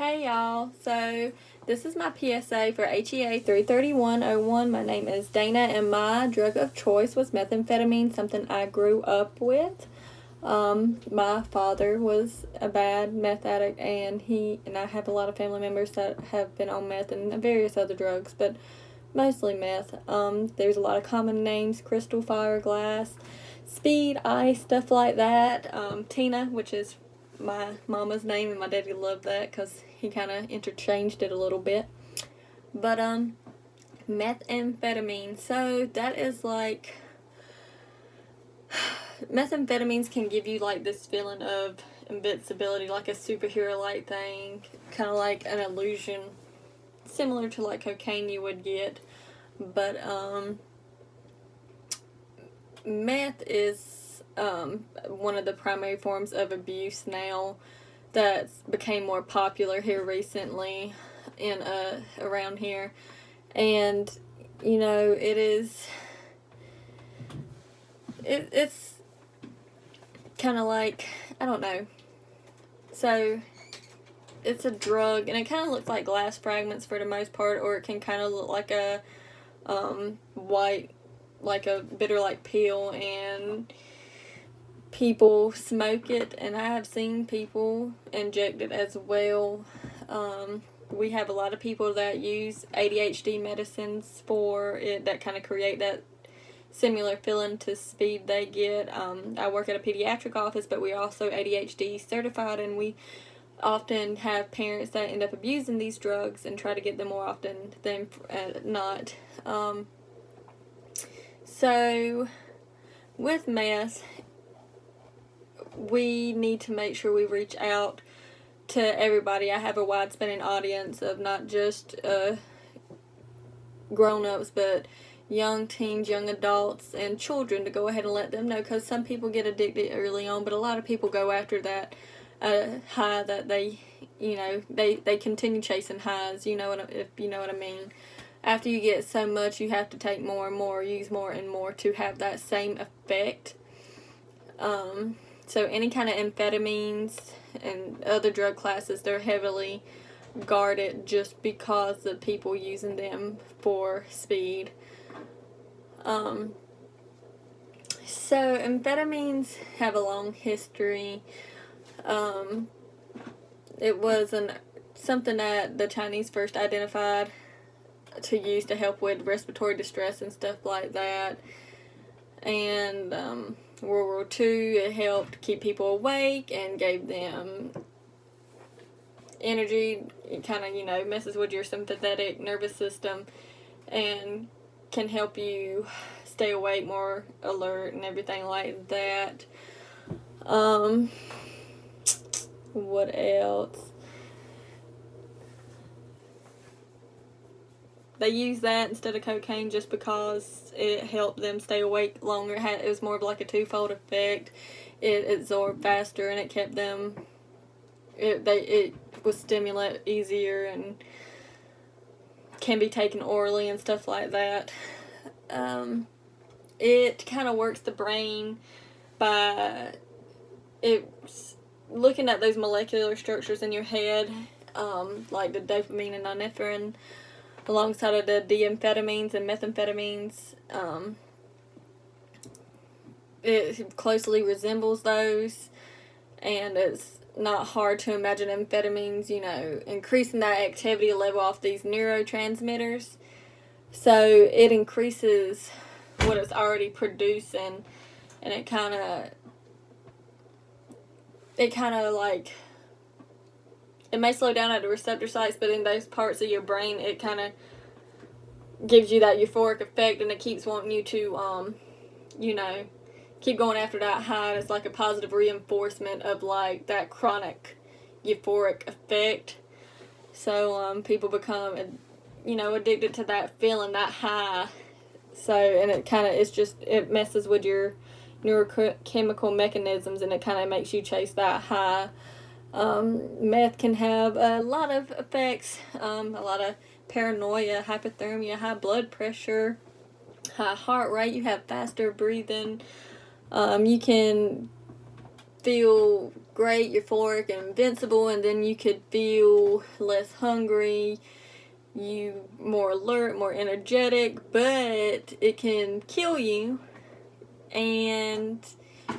Hey y'all, so this is my PSA for Hea33101. My name is Dana and my drug of choice was methamphetamine, something I grew up with. My father was a bad meth addict and I have a lot of family members that have been on meth and various other drugs, but mostly meth. There's a lot of common names: Crystal, Fire, Glass, Speed, Ice, stuff like that. Tina, which is my mama's name, and my daddy loved that because he kind of interchanged it a little bit. But methamphetamine. So that is like methamphetamines can give you like this feeling of invincibility, like a superhero-like thing, kind of like an illusion, similar to like cocaine you would get. But meth is one of the primary forms of abuse now that's became more popular here recently in around here. And it's kind of like, I don't know. So it's a drug, and it kind of looks like glass fragments for the most part, or it can kind of look like a white, like a bitter like peel, and people smoke it, and I have seen people inject it as well. We have a lot of people that use ADHD medicines for it that kind of create that similar feeling to speed they get. I work at a pediatric office, but we're also ADHD certified, and we often have parents that end up abusing these drugs and try to get them more often than not. So with meth, we need to make sure we reach out to everybody. I have a wide-spanning audience of not just grown-ups, but young teens, young adults, and children, to go ahead and let them know, because some people get addicted early on, but a lot of people go after that high that they continue chasing highs, if you know what I mean. After you get so much, you have to take more and more, use more and more to have that same effect. So any kind of amphetamines and other drug classes, they're heavily guarded just because of people using them for speed. So amphetamines have a long history. It was something that the Chinese first identified to use to help with respiratory distress and stuff like that. And World War II, it helped keep people awake and gave them energy. It kind of, messes with your sympathetic nervous system and can help you stay awake, more alert, and everything like that. What else? They use that instead of cocaine just because it helped them stay awake longer. It was more of like a twofold effect. It absorbed faster, and it kept them. It was stimulant easier and can be taken orally and stuff like that. It kind of works the brain by looking at those molecular structures in your head, like the dopamine and norepinephrine, alongside of the D-amphetamines and methamphetamines. It closely resembles those, and it's not hard to imagine amphetamines, increasing that activity level off these neurotransmitters. So it increases what it's already producing, and it kind of like, it may slow down at the receptor sites, but in those parts of your brain, it kind of gives you that euphoric effect, and it keeps wanting you to, keep going after that high. It's like a positive reinforcement of like that chronic euphoric effect. So people become, addicted to that feeling, that high. So, and it messes with your neurochemical mechanisms, and it kind of makes you chase that high. Meth can have a lot of effects, a lot of paranoia, hypothermia, high blood pressure, high heart rate. You have faster breathing. You can feel great, euphoric, and invincible, and then you could feel less hungry, you more alert, more energetic, but it can kill you, and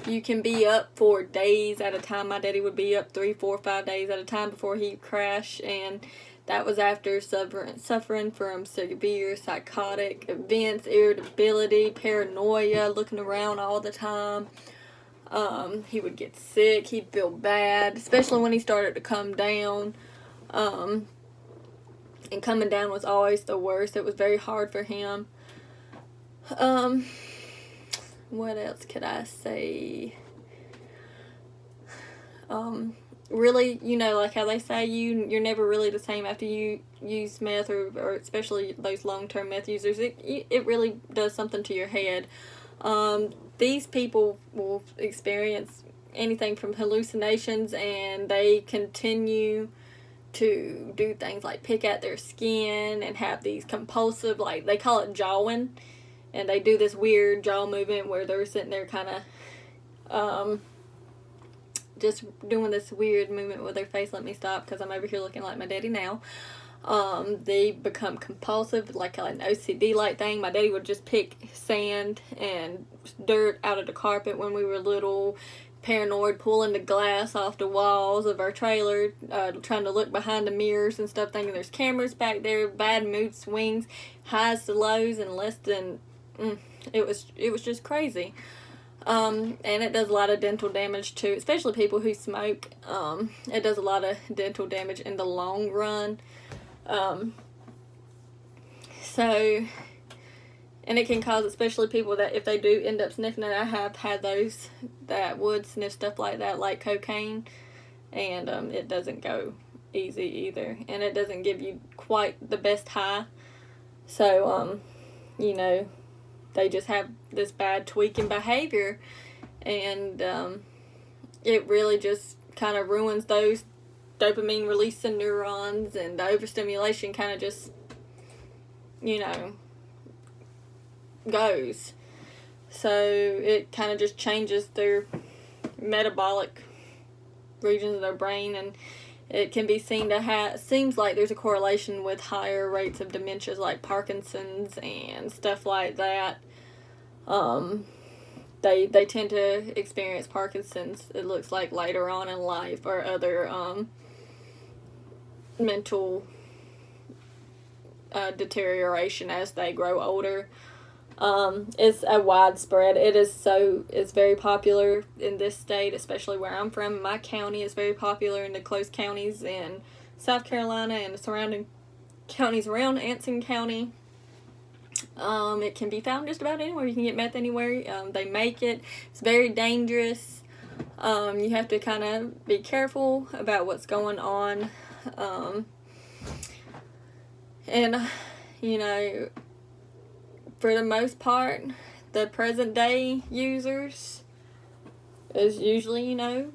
you can be up for days at a time. My daddy would be up 3, 4, 5 days at a time before he'd crash, and that was after suffering from severe psychotic events, irritability, paranoia, looking around all the time. He would get sick, he'd feel bad, especially when he started to come down. And coming down was always the worst. It was very hard for him. What else could I say? Really, you know, like how they say you're never really the same after you use meth, or especially those long-term meth users. It really does something to your head. These people will experience anything from hallucinations, and they continue to do things like pick at their skin and have these compulsive, like they call it jawing, and they do this weird jaw movement where they're sitting there kind of just doing this weird movement with their face. Let me stop because I'm over here looking like my daddy now. They become compulsive, like an OCD like thing. My daddy would just pick sand and dirt out of the carpet when we were little, paranoid, pulling the glass off the walls of our trailer, trying to look behind the mirrors and stuff, thinking there's cameras back there, bad mood swings, highs to lows, and less than, it was just crazy. And it does a lot of dental damage too, especially people who smoke. It does a lot of dental damage in the long run. And it can cause, especially people that if they do end up sniffing it, I have had those that would sniff stuff like that, like cocaine, and it doesn't go easy either, and it doesn't give you quite the best high. So, you know, they just have this bad tweaking behavior, and it really just kind of ruins those dopamine releasing neurons, and the overstimulation kind of just, you know, goes. So it kind of just changes their metabolic regions of their brain, and it can be seen to have, seems like there's a correlation with higher rates of dementias like Parkinson's and stuff like that. They tend to experience Parkinson's, it looks like, later on in life, or other mental deterioration as they grow older. It's a widespread. It's very popular in this state, especially where I'm from. My county is very popular in the close counties in South Carolina and the surrounding counties around Anson County. It can be found just about anywhere. You can get meth anywhere. They make it. It's very dangerous. You have to kind of be careful about what's going on. And, you know, for the most part, the present day users is usually, you know,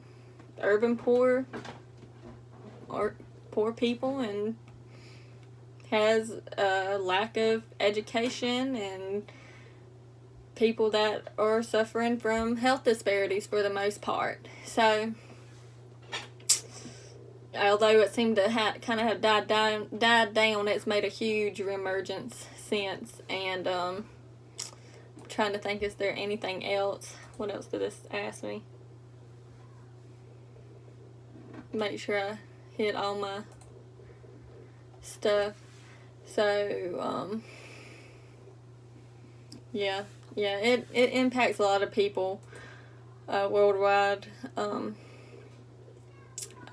urban poor or poor people, and has a lack of education, and people that are suffering from health disparities for the most part. So, although it seemed to kind of have died down, it's made a huge reemergence since. And I'm trying to think, is there anything else? What else did this ask me? Make sure I hit all my stuff. So, yeah, it impacts a lot of people worldwide.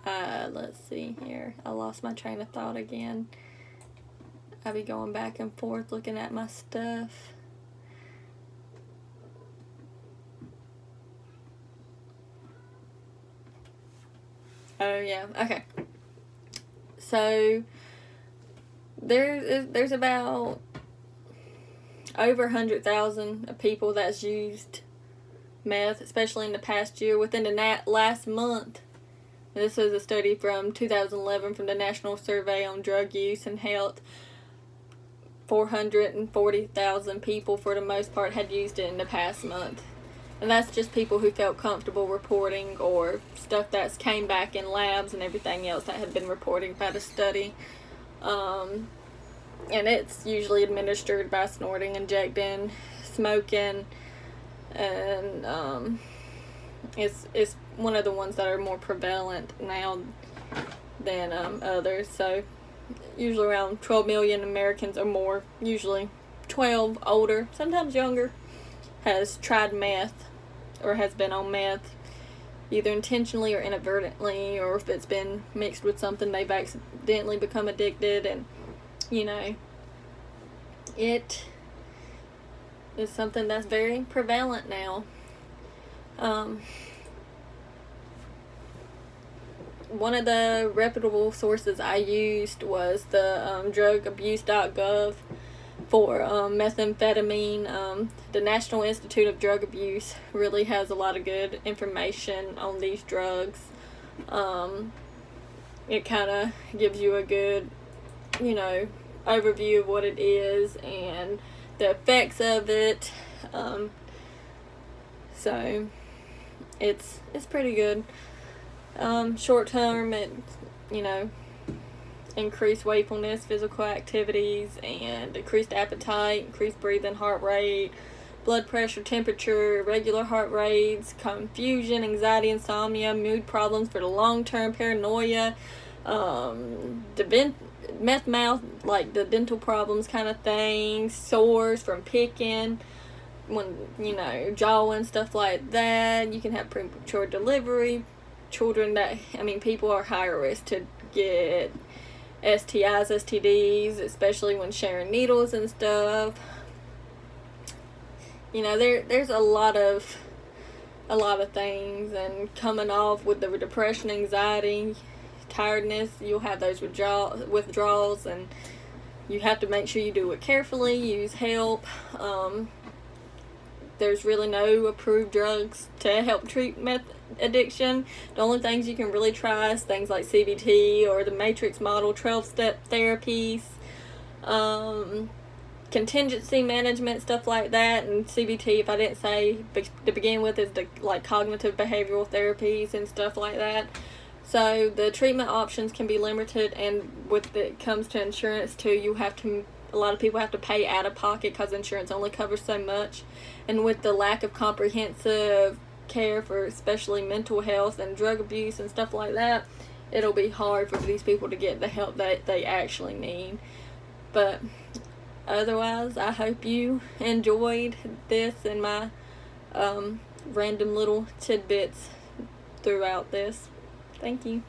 Let's see here. I lost my train of thought again. I'll be going back and forth looking at my stuff. Oh, yeah. Okay. So, there's about over 100,000 people that's used meth, especially in the past year. Within the last month, this was a study from 2011 from the National Survey on Drug Use and Health, 440,000 people for the most part had used it in the past month. And that's just people who felt comfortable reporting, or stuff that's came back in labs and everything else that had been reported about a study. And it's usually administered by snorting, injecting, smoking, and it's one of the ones that are more prevalent now than others. So usually around 12 million Americans or more, usually 12, older, sometimes younger, has tried meth or has been on meth, either intentionally or inadvertently, or if it's been mixed with something, they've accidentally become addicted. And you know, it is something that's very prevalent now. One of the reputable sources I used was the drugabuse.gov for methamphetamine. The National Institute of Drug Abuse really has a lot of good information on these drugs. It kind of gives you a good, you know, overview of what it is and the effects of it. So it's pretty good. Short term, it, you know, increased wakefulness, physical activities, and decreased appetite, increased breathing, heart rate, blood pressure, temperature, irregular heart rates, confusion, anxiety, insomnia, mood problems for the long term, paranoia, meth mouth, like the dental problems kind of thing, sores from picking, when, you know, jaw and stuff like that. You can have premature delivery. Children that, people are higher risk to get STIs, STDs, especially when sharing needles and stuff. You know, there's a lot of things, and coming off with the depression, anxiety, tiredness, you'll have those withdrawals, and you have to make sure you do it carefully, use help. There's really no approved drugs to help treat meth addiction. The only things you can really try is things like CBT or the Matrix model, 12-step therapies, contingency management, stuff like that. And CBT, if I didn't say to begin with, is the cognitive behavioral therapies and stuff like that. So the treatment options can be limited, and when it comes to insurance too, a lot of people have to pay out of pocket because insurance only covers so much. And with the lack of comprehensive care for especially mental health and drug abuse and stuff like that, it'll be hard for these people to get the help that they actually need. But otherwise, I hope you enjoyed this and my random little tidbits throughout this. Thank you.